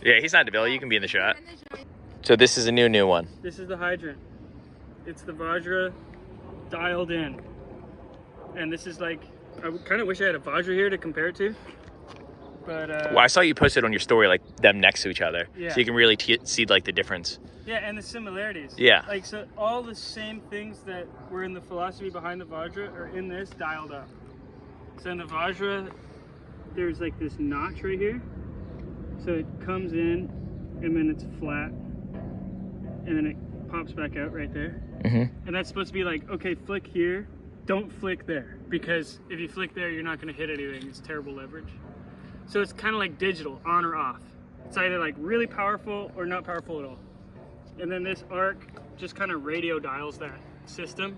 Yeah, he's not debilitated. You can be in the shot. So this is a new one. This is the hydrant. It's the Vajra dialed in. And this is like, I kind of wish I had a Vajra here to compare it to. But well, I saw you post it on your story, like them next to each other. Yeah. So you can really see like the difference. Yeah, and the similarities. Yeah. Like, so all the same things that were in the philosophy behind the Vajra are in this dialed up. So in the Vajra, there's like this notch right here. So it comes in and then it's flat. And then it pops back out right there. Mm-hmm. And that's supposed to be like, okay, flick here, don't flick there. Because if you flick there, you're not gonna hit anything. It's terrible leverage. So it's kind of like digital, on or off. It's either like really powerful or not powerful at all. And then this arc just kind of radio dials that system.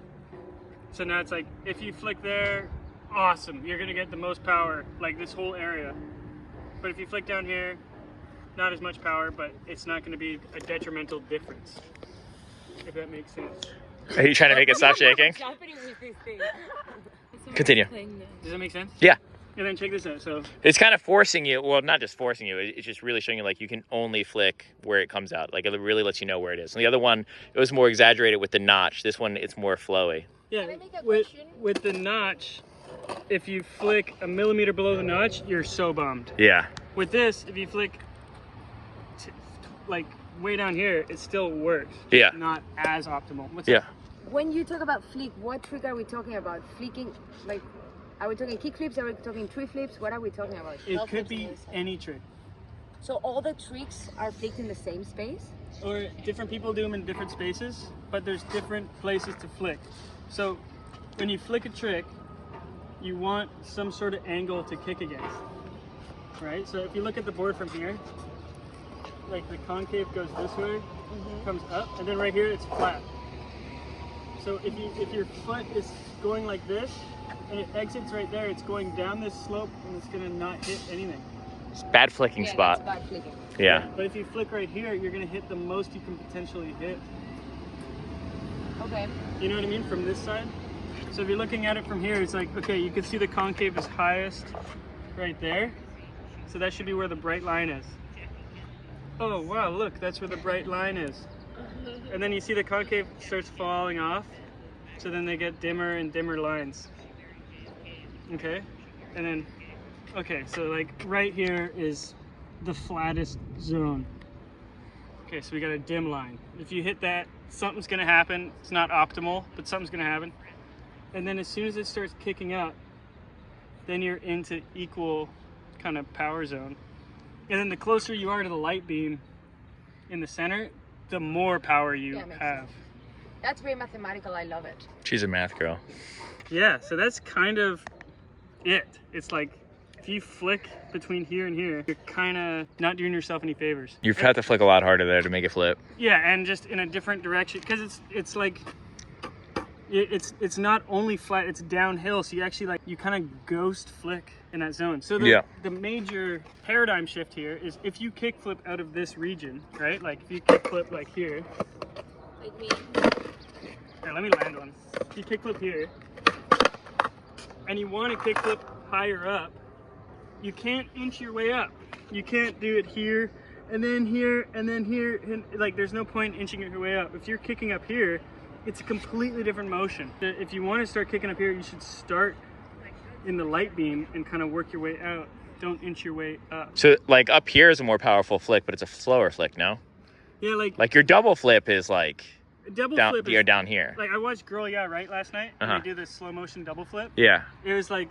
So now it's like, if you flick there, awesome, you're gonna get the most power, like this whole area. But if you flick down here, not as much power, but it's not gonna be a detrimental difference, if that makes sense. Are you trying to make it stop shaking? What's happening with this thing? Continue. Does that make sense? Yeah. And then check this out, so. It's kind of forcing you, well, not just forcing you, it's just really showing you like you can only flick where it comes out. Like it really lets you know where it is. And the other one, it was more exaggerated with the notch. This one, it's more flowy. Yeah, with the notch, if you flick a millimeter below the notch, you're so bummed. Yeah. With this, if you flick like way down here, it still works. Yeah. Not as optimal. What's Yeah. that? When you talk about flick, what trick are we talking about? Flicking, like, are we talking kick flips? Are we talking tree flips? What are we talking about? It could be any trick. So all the tricks are flicked in the same space? Or different people do them in different spaces, but there's different places to flick. So when you flick a trick, you want some sort of angle to kick against, right? So if you look at the board from here, like the concave goes this way, comes up, and then right here it's flat. So if your foot is going like this, and it exits right there, it's going down this slope, and it's gonna not hit anything. It's bad flicking spot. That's bad flicking. Yeah. But if you flick right here, you're gonna hit the most you can potentially hit. Okay. You know what I mean? From this side. So if you're looking at it from here, it's like, okay, you can see the concave is highest right there. So that should be where the bright line is. Oh, wow, look, that's where the bright line is. And then you see the concave starts falling off. So then they get dimmer and dimmer lines. Okay? And then, okay, so like right here is the flattest zone. Okay, so we got a dim line. If you hit that, something's gonna happen. It's not optimal, but something's gonna happen. And then as soon as it starts kicking up, then you're into equal kind of power zone. And then the closer you are to the light beam in the center, the more power you have. That's very mathematical, I love it. She's a math girl. Yeah, so that's kind of it. It's like, if you flick between here and here, you're kind of not doing yourself any favors. You've had to flick a lot harder there to make it flip. Yeah, and just in a different direction, because it's like, it's not only flat, it's downhill, so you actually like, you kind of ghost flick in that zone. So the major paradigm shift here is if you kick flip out of this region, right? Like if you kick flip like here. Like me. Here, let me land one. If you kick flip here, and you want to kick flip higher up, you can't inch your way up. You can't do it here, and then here, and then here, and like there's no point inching your way up. If you're kicking up here, it's a completely different motion. If you want to start kicking up here, you should start in the light beam and kind of work your way out. Don't inch your way up. So like up here is a more powerful flick, but it's a slower flick, no? Yeah, like your double flip is like double down, flip you're down here. Like I watched Girl Yeah Right last night, and they do this slow motion double flip. Yeah. It was like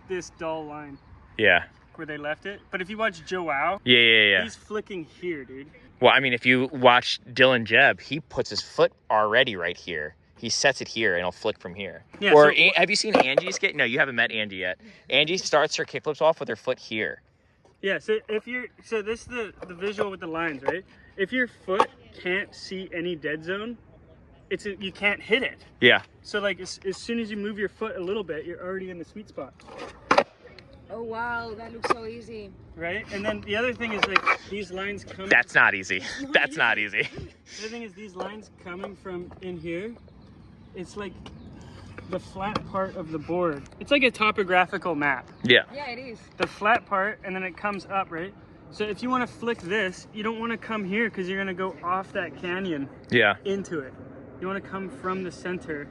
this dull line. Yeah. Where they left it. But if you watch Joao, he's flicking here, dude. Well, I mean, if you watch Dylan Jebb, he puts his foot already right here. He sets it here and he'll flick from here. Yeah, or so, have you seen Angie skate? No, you haven't met Angie yet. Angie starts her kickflips off with her foot here. Yeah, so so this is the visual with the lines, right? If your foot can't see any dead zone, you can't hit it. Yeah. So like as soon as you move your foot a little bit, you're already in the sweet spot. Oh wow, that looks so easy. Right? And then the other thing is like these lines coming. That's not easy. That's not easy. The other thing is these lines coming from in here, it's like the flat part of the board. It's like a topographical map. Yeah. Yeah, it is. The flat part, and then it comes up, right? So if you want to flick this, you don't want to come here because you're going to go off that canyon into it. You want to come from the center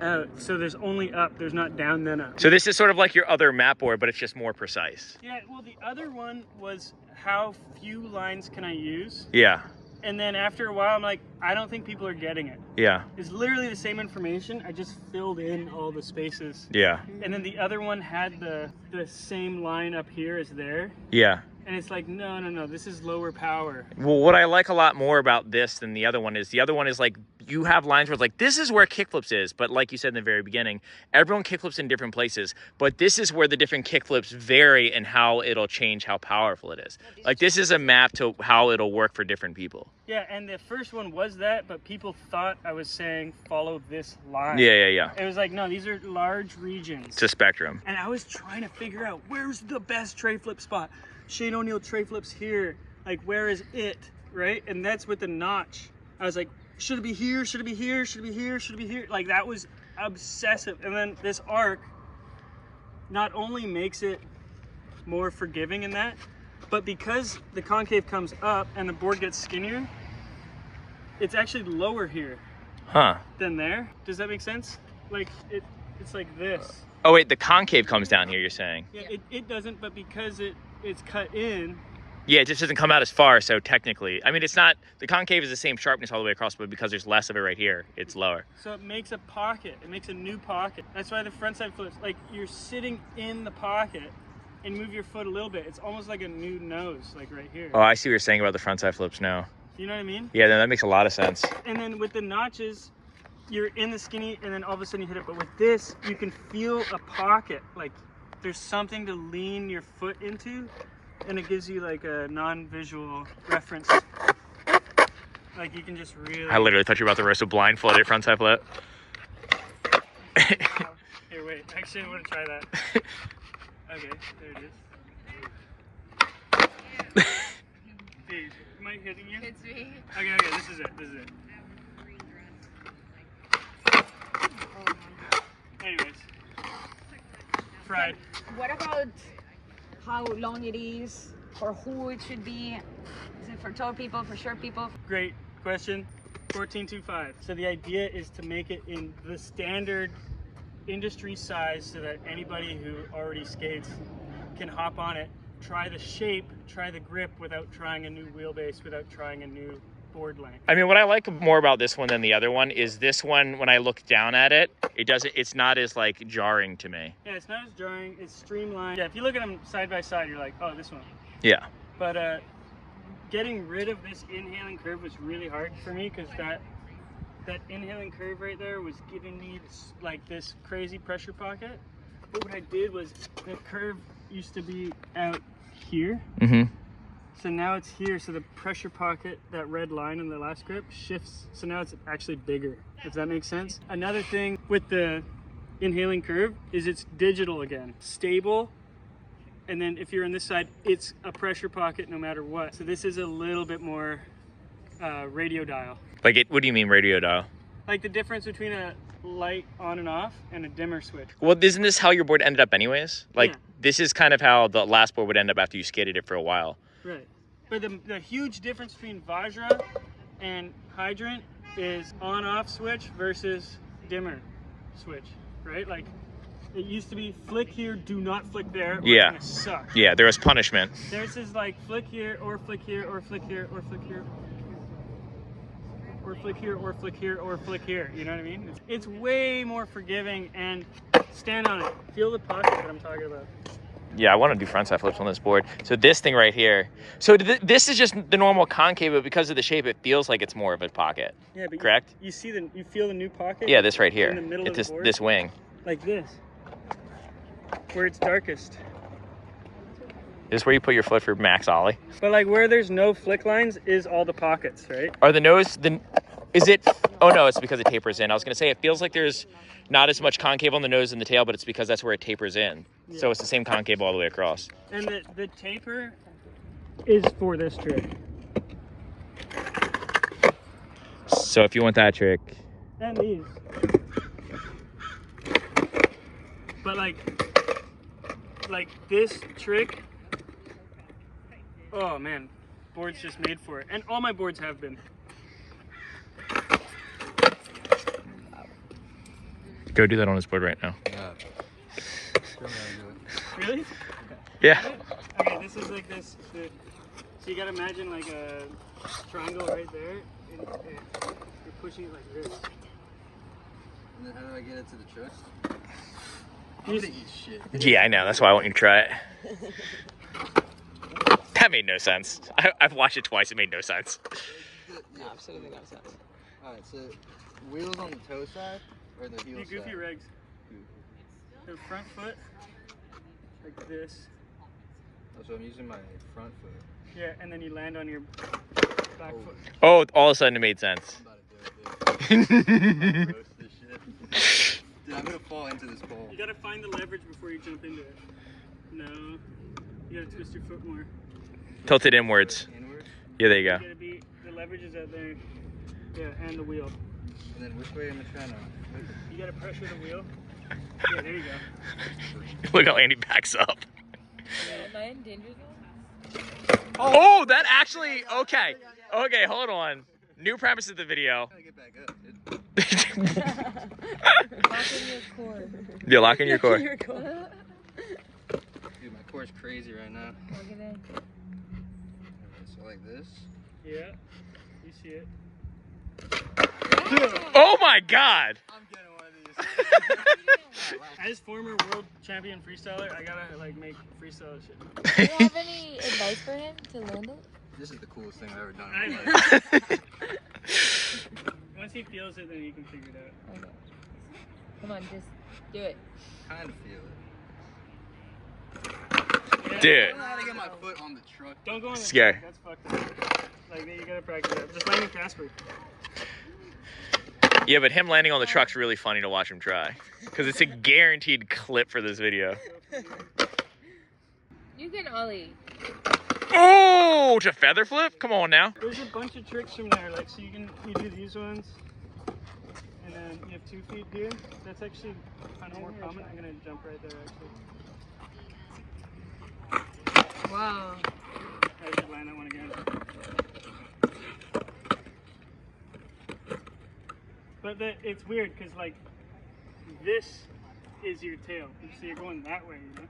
out. So there's only up, there's not down then up. So this is sort of like your other map board, but it's just more precise. Yeah, well, the other one was how few lines can I use? Yeah. And then after a while, I'm like, I don't think people are getting it. Yeah. It's literally the same information. I just filled in all the spaces. Yeah. And then the other one had the same line up here as there. Yeah. And it's like, no, this is lower power. Well, what I like a lot more about this than the other one is like you have lines where it's like, this is where kickflips is. But like you said in the very beginning, everyone kickflips in different places. But this is where the different kickflips vary and how it'll change how powerful it is. Like this is a map to how it'll work for different people. Yeah, and the first one was that, but people thought I was saying follow this line. Yeah. It was like, no, these are large regions. It's a spectrum. And I was trying to figure out where's the best Trey Flip spot. Shane O'Neill Trey Flips here. Like, where is it, right? And that's with the notch. I was like, should it be here? Should it be here? Should it be here? Should it be here? Like, that was obsessive. And then this arc not only makes it more forgiving in that, but because the concave comes up and the board gets skinnier, it's actually lower here than there. Does that make sense? Like, it's like this. Oh, wait, the concave comes down here, you're saying? Yeah, it doesn't, but because it's cut in. Yeah, it just doesn't come out as far, so technically. I mean, it's not, the concave is the same sharpness all the way across, but because there's less of it right here, it's lower. So it makes a pocket. It makes a new pocket. That's why the front side flips, like you're sitting in the pocket and move your foot a little bit. It's almost like a new nose, like right here. Oh, I see what you're saying about the front side flips now. You know what I mean? Yeah, that makes a lot of sense. And then with the notches, you're in the skinny and then all of a sudden you hit it. But with this, you can feel a pocket. Like there's something to lean your foot into, and it gives you like a non-visual reference. Like you can just really... I literally thought you were about to roast a blindfolded front side flip. Here, wait. Actually, I want to try that. Okay, there it is. Hey, am I hitting you? It's me. Okay, this is it. Anyways. Fried. What about how long it is, or who it should be? Is it for tall people, for short people? Great question. 14.25. So the idea is to make it in the standard industry size so that anybody who already skates can hop on it, try the shape, try the grip without trying a new wheelbase, without trying a new board length. I mean, what I like more about this one than the other one is this one, when I look down at it, it's not as like jarring to me. Yeah, it's not as jarring, it's streamlined. Yeah, if you look at them side by side, you're like, oh, this one. Yeah. But getting rid of this inhaling curve was really hard for me because that inhaling curve right there was giving me this crazy pressure pocket. But what I did was the curve used to be out here. Mm-hmm. So now it's here, so the pressure pocket, that red line in the last grip, shifts, so now it's actually bigger, if that makes sense. Another thing with the inhaling curve is it's digital again. Stable, and then if you're on this side, it's a pressure pocket no matter what. So this is a little bit more radio dial. What do you mean radio dial? Like the difference between a light on and off and a dimmer switch. Well, isn't this how your board ended up anyways? Like, yeah. This is kind of how the last board would end up after you skated it for a while. Right. But the huge difference between Vajra and Hydrant is on-off switch versus dimmer switch, right? Like, it used to be flick here, do not flick there, or Yeah. it's gonna suck. Yeah, there was punishment. Theirs is like flick here, or flick here, or flick here, or flick here. Or flick here, or flick here, or flick here. You know what I mean? It's way more forgiving, and stand on it. Feel the pocket that I'm talking about. Yeah, I want to do frontside flips on this board. So this thing right here. So this is just the normal concave, but because of the shape, it feels like it's more of a pocket. Yeah, but correct? You feel the new pocket? Yeah, this right here. In the middle of it's the board? this wing. Like this. Where it's darkest. This is where you put your foot for max ollie. But like where there's no flick lines is all the pockets, right? Are the nose, is it, oh no, it's because it tapers in. I was going to say, it feels like there's not as much concave on the nose and the tail, but it's because that's where it tapers in. Yeah. So it's the same concave all the way across. And the taper is for this trick. So if you want that trick. And these. But like this trick Oh man, board's just made for it. And all my boards have been. Go do that on his board right now. Really? Yeah. Okay, this is like this. So you gotta imagine like a triangle right there, and you're pushing it like this. And then how do I get it to the trucks? I'm gonna eat shit. Yeah, I know. That's why I want you to try it. That made no sense. I've watched it twice. It made no sense. Yeah, absolutely no sense. Alright, so wheels on the toe side or the heel You side? goofy regs. The front foot, like this. Oh, so I'm using my front foot. Yeah, and then you land on your back foot. Oh, all of a sudden it made sense. I'm about to do it, dude. I'm about to roast this shit. Dude, I'm gonna fall into this pole. You gotta find the leverage before you jump into it. No, you gotta twist your foot more. Tilt it inwards. Inward? Yeah, there you go. You gotta be, the leverage is out there. Yeah, and the wheel. And then which way am I trying to? You gotta pressure the wheel. Yeah, there you go. Look how Andy backs up. Am I in danger zone? Oh, that actually, okay. Okay, hold on. New premise of the video. I gotta get back up, dude. Lock in your core. Yeah, lock in your core. Your core. Dude, my core's crazy right now. Lock it in. Okay, so like this. Yeah, you see it. Oh my God. I'm getting one of these. As former world champion freestyler, I gotta like make freestyle shit. Do you have any advice for him to land it? This is the coolest thing I've ever done I in know. my life. Once he feels it, then he can figure it out. Okay. Come on, just do it. Kind of feel it. Yeah, Dude. I gotta get my foot on the truck. Don't go on the Scary. track, that's fucked up. Like, you gotta practice that. Just land in Casper. Yeah, but him landing on the truck's really funny to watch him try. Because it's a guaranteed clip for this video. You can ollie. Oh, to feather flip? Come on now. There's a bunch of tricks from there. Like, so you do these ones, and then you have 2 feet here. That's actually kind of more common. I'm gonna jump right there, actually. Wow. I should land that one again. But it's weird because like this is your tail, so you're going that way, you know.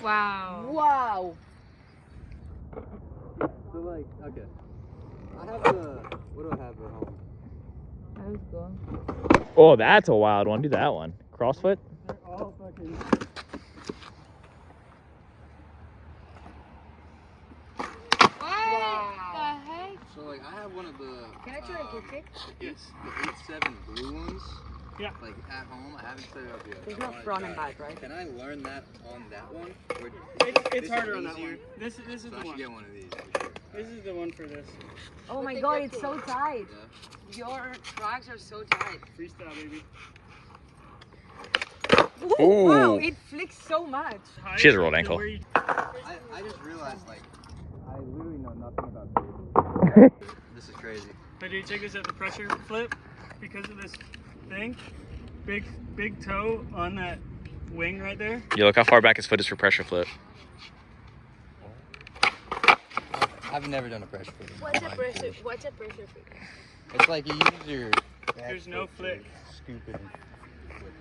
Wow. Wow. So like, okay. I have the, what do I have at home? That was cool. Oh, that's a wild one. Do that one. Crossfoot? They're all fucking. Wow. The heck? So like, I have one of the. Can I try a kick kick? Yes. The 8-7 blue ones. Yeah. Like at home, I haven't set it up yet. There's I no wanna front try and it. back, right? Can I learn that on that one? Or It's this harder is on that easier? one. This is So the I should one. get one of these. For sure. This is the one for this. Oh my god, it's so tight. Yeah. Your tracks are so tight. Freestyle, baby. Ooh. Wow, it flicks so much. She has a rolled So ankle. where you- I just realized like I literally know nothing about skateboarding. This is crazy. But dude, check this out, the pressure flip, because of this thing, big toe on that wing right there. Yeah, look how far back his foot is for pressure flip. I've never done a pressure flip. What's a pressure flip? It's like you use your back There's no foot to flick. Scoop it and flip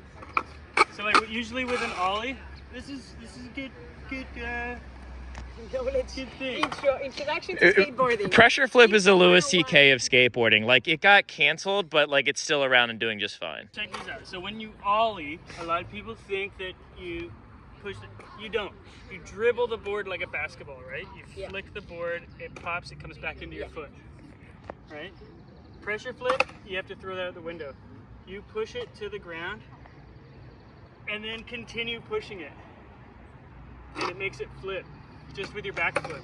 it. So like usually with an ollie, this is good Knowledge. good thing. Introduction to skateboarding. Pressure flip is the Louis C.K. of skateboarding. Like, it got canceled, but like it's still around and doing just fine. Check this out. So when you ollie, a lot of people think that you push it. You don't. You dribble the board like a basketball, right? You Yeah. flick the board, it pops, it comes back into your foot, right? Pressure flip, you have to throw that out the window. You push it to the ground, and then continue pushing it, and it makes it flip, just with your back flip.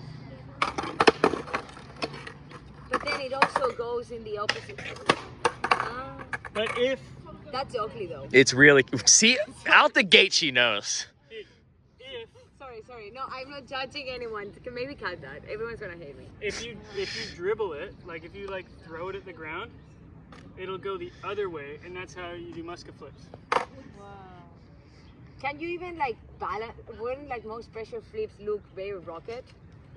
But then it also goes in the opposite. Ah, But if that's ugly though. It's really, see, out the gate she knows. Sorry. No, I'm not judging anyone. Maybe cut that. Everyone's gonna hate me. if you dribble it, like if you like throw it at the ground, it'll go the other way, and that's how you do musket flips. Wow. can you even like balance? Wouldn't like most pressure flips look very rocket?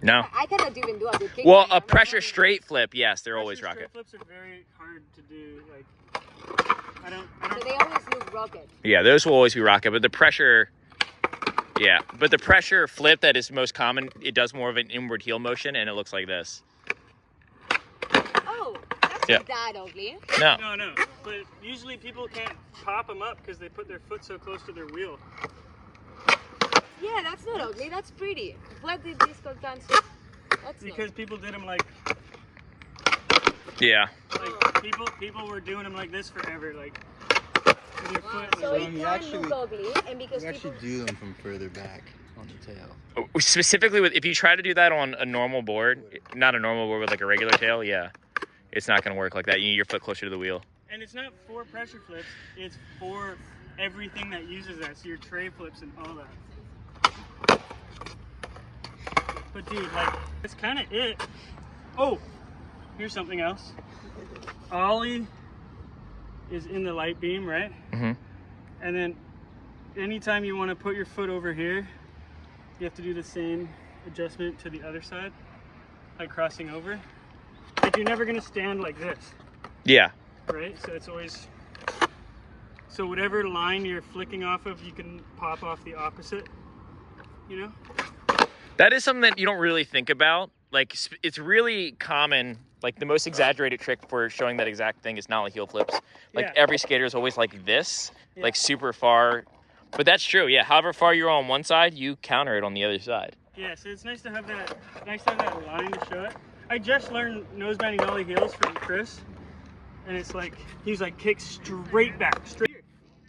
No. I cannot even do a good kick. Well, right a now. pressure straight flip, yes, they're always Pressure rocket. straight flips are very hard to do. Like, I don't. So they always look rocket. Yeah, those will always be rocket, but the pressure, yeah, but the pressure flip that is most common, it does more of an inward heel motion, and it looks like this. Oh, that's Yeah. not that ugly. No. No. But usually people can't pop them up because they put their foot so close to their wheel. Yeah, that's not ugly. That's pretty. What did this go down to? That's Because people did them like Yeah. people were doing them like this forever, like with your Wow. foot. So and it you can actually- look ugly, and because You people. actually do them from further back on the tail. Specifically, if you try to do that on a normal board, not a normal board with like a regular tail, yeah, it's not going to work like that. You need your foot closer to the wheel. And it's not for pressure flips, it's for everything that uses that. So your tray flips and all that. But dude, like, that's kind of it. Oh, here's something else. Ollie is in the light beam, right? Mm-hmm. And then anytime you want to put your foot over here, you have to do the same adjustment to the other side, like crossing over. Like you're never going to stand like this. Yeah. Right, so it's always, so whatever line you're flicking off of, you can pop off the opposite, you know? That is something that you don't really think about. Like, it's really common. Like, the most exaggerated trick for showing that exact thing is nollie heel flips. Like, Yeah. every skater is always like this, Yeah. like super far. But that's true, yeah. However far you're on one side, you counter it on the other side. Yeah, so it's nice to have that, line to show it. I just learned nose bending nollie heels from Chris, and it's like, he's like, kick straight back, straight.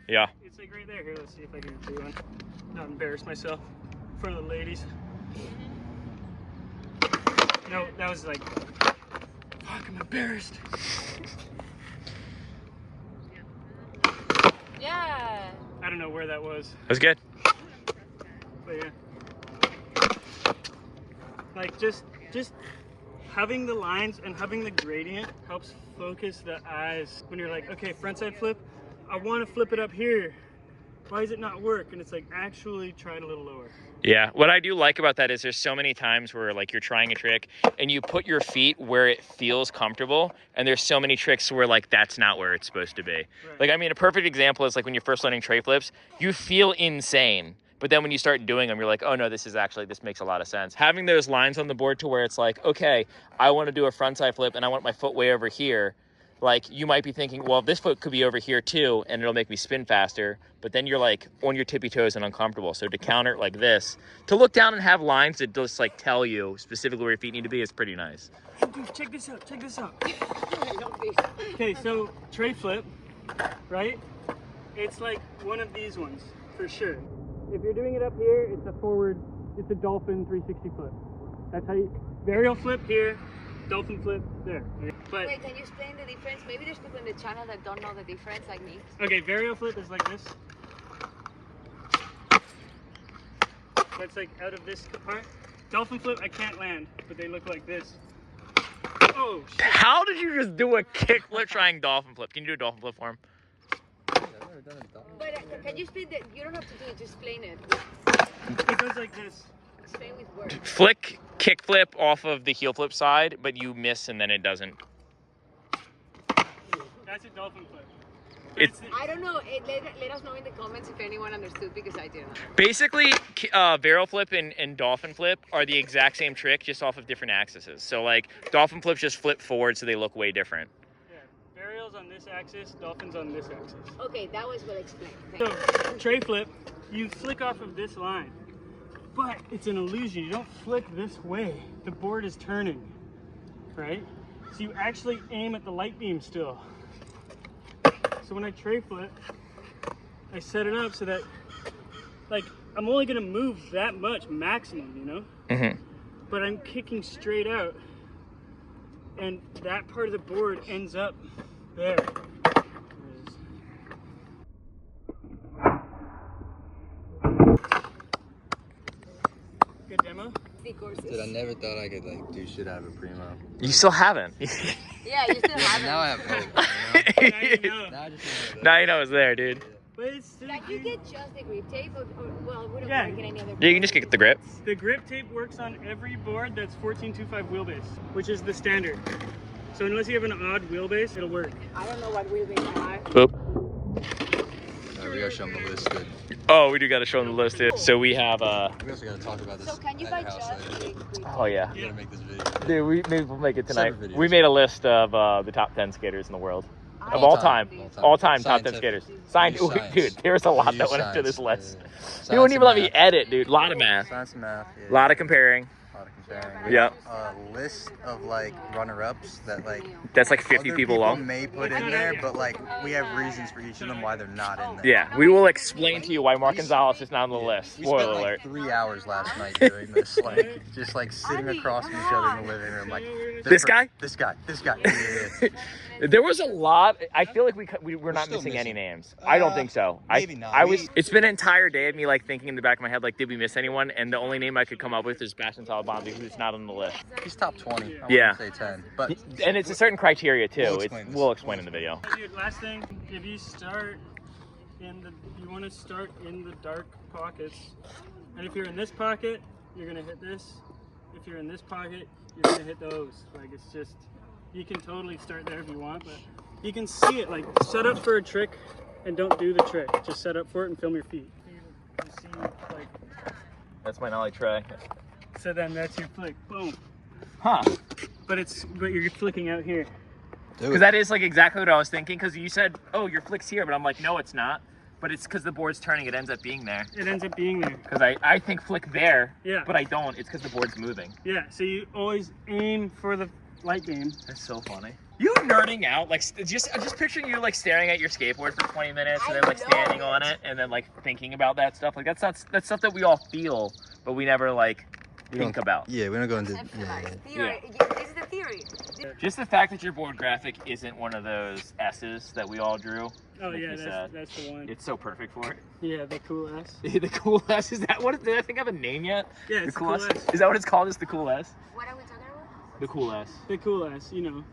Yeah. It's like right there. Here, let's see if I can do one. Not embarrass myself in front of the ladies. No, that was like, fuck, I'm embarrassed. Yeah. I don't know where that was, That's good. but yeah. Like just having the lines and having the gradient helps focus the eyes when you're like, okay, frontside flip, I want to flip it up here. Why does it not work? And it's like, actually try it a little lower. Yeah, what I do like about that is there's so many times where like you're trying a trick and you put your feet where it feels comfortable, and there's so many tricks where like that's not where it's supposed to be. Right. Like, I mean, a perfect example is like when you're first learning tray flips, you feel insane, but then when you start doing them, you're like, oh no, this makes a lot of sense. Having those lines on the board to where it's like, okay, I want to do a frontside flip and I want my foot way over here. Like, you might be thinking, well, this foot could be over here too, and it'll make me spin faster. But then you're like on your tippy toes and uncomfortable. So to counter it like this, to look down and have lines that just like tell you specifically where your feet need to be is pretty nice. Dude, check this out. Okay, so tray flip, right? It's like one of these ones for sure. If you're doing it up here, it's a dolphin 360 flip. That's how you, varial flip here, dolphin flip there. But Wait, can you explain the difference? Maybe there's people in the channel that don't know the difference, like me. okay, varial flip is like this. So it's like out of this part. Dolphin flip, I can't land, but they look like this. Oh, shit. How did you just do a kick flip trying dolphin flip? Can you do a dolphin flip for him? I've never done a dolphin. But can you explain that? You don't have to do it, just explain it. It goes like this. Explain with words. Flick, kick flip off of the heel flip side, but you miss and then it doesn't. That's a dolphin flip. It's I don't know. Let us know in the comments if anyone understood, because I didn't. basically varial flip and dolphin flip are the exact same trick, just off of different axes. So like dolphin flips just flip forward, so they look way different. Yeah, varial's on this axis, dolphin's on this axis. Okay, that was well explained. So, tray flip, you flick off of this line, but it's an illusion. You don't flick this way. The board is turning, right? So you actually aim at the light beam still. So when I tray flip, I set it up so that, like, I'm only gonna move that much maximum, you know? Mm-hmm. But I'm kicking straight out, and that part of the board ends up there. Good demo. The courses. Dude, I never thought I could like do shit out of a primo. You still haven't. Yeah, you still have Now I it. have hope. You know? Now you know. Now I just know Now you know it's there, dude. But it's still Like you get just the grip tape, or well, it wouldn't Yeah. work in any other. Yeah, you can just get the grip. The grip tape works on every board that's 14.25 wheelbase, which is the standard. So unless you have an odd wheelbase, it'll work. I don't know what wheelbase I have. Oop. We gotta show them the list, good. Oh, we do got to show them the list, dude. So we have We also gotta talk about this. So can you at buy your house just later. the grip tape? Oh yeah. We gotta make this video. Dude, maybe we'll make it tonight. Separate videos. We made a list of the top 10 skaters in the world. I Of all love time. this. All time top 10 Scientific. skaters. Science. We use science. Dude, there's a lot We that use went into this science. list. Yeah. You wouldn't even let Science me and math. edit, dude. A lot of math. Science and math. Yeah. A lot of comparing. A lot of comparing. Yep. A list of like runner-ups that like That's like 50 other people long. may put in there, but like we have reasons for each of them why they're not in there. Yeah, we will explain to you why Mark Gonzalez is not on the list. We spent Spoiler like alert. 3 hours last night doing this, like just like sitting across from each other in the living room, like This guy? this guy. Yeah. There was a lot. I feel like we're not still missing any missing. names. I don't think so. Maybe not. I was. It's been an entire day of me like thinking in the back of my head, like, did we miss anyone? And the only name I could come up with is Bastian Talabandi, who's not on the list. He's top 20. I Yeah. wouldn't say 10, but And it's a certain criteria too. We'll explain this. We'll explain in the video. Dude, last thing, if you start you want to start in the dark pockets. And if you're in this pocket, you're gonna hit this. If you're in this pocket, you're gonna hit those. Like it's just, you can totally start there if you want, but you can see it. Like set up for a trick and don't do the trick. Just set up for it and film your feet. You see, like, That's my nollie Trey. so then that's your flick. Boom. Huh? But you're flicking out here. Because that is like exactly what I was thinking. Because you said, "Oh, your flick's here," but I'm like, "No, it's not." But it's because the board's turning. It ends up being there. It ends up being there. Because I think flick there. Yeah. But I don't. It's because the board's moving. Yeah. So you always aim for the light beam. That's so funny. You nerding out, like I'm just picturing you like staring at your skateboard for 20 minutes and then like standing on it and then like thinking about that stuff. Like that's stuff that we all feel, but we never like think about. Yeah, we don't go into. Theory. This is the theory. Just the fact that your board graphic isn't one of those S's that we all drew. Oh makes yeah, me sad. that's the one. It's so perfect for it. Yeah, the cool S. The cool S, is that what? Did I think I have a name yet? Yeah, The it's cool the S. cool S. Is that what it's called? Is the cool S? What are we talking about? The cool S. The cool S, you know.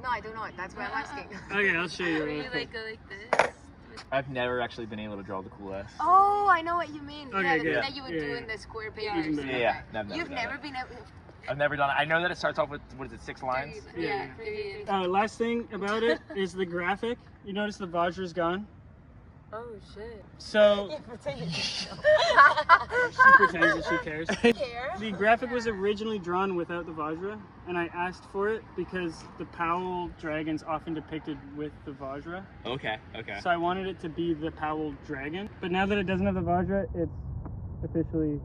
No, I do not. That's why I'm asking. Okay, I'll show you. Or you real like quick. go like this? I've never actually been able to draw the cool S. Oh, I know what you mean. Okay, yeah, the good. thing that you would Yeah, do yeah. in the square Yeah, papers. yeah, Yeah, I've never You've done never it. been able. I've never done it. I know that it starts off with, what is it, 6 lines? Yeah. Yeah. Last thing about it is the graphic. You notice the Vajra's gone. Oh shit. So she pretends that she cares. Here. The graphic was originally drawn without the Vajra, and I asked for it because the Powell dragon's often depicted with the Vajra. Okay, okay. So I wanted it to be the Powell dragon. But now that it doesn't have the Vajra, it's officially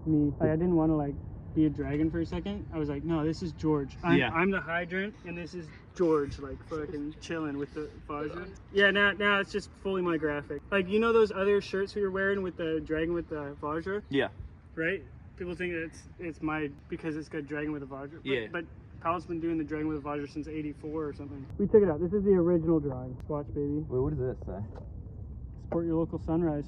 me. Like, I didn't want to like be a dragon for a second. I was like, no, this is George. I'm the hydrant, and this is George, like fucking chilling with the Vajra. Yeah, now it's just fully my graphic. Like, you know those other shirts we were wearing with the dragon with the Vajra, Yeah. right? People think that it's my, because it's got dragon with a Vajra. But, Yeah. But Powell's been doing the dragon with a Vajra since '84 or something. We took it out. This is the original drawing. Watch, baby. Wait, what does this say? Support your local sunrise.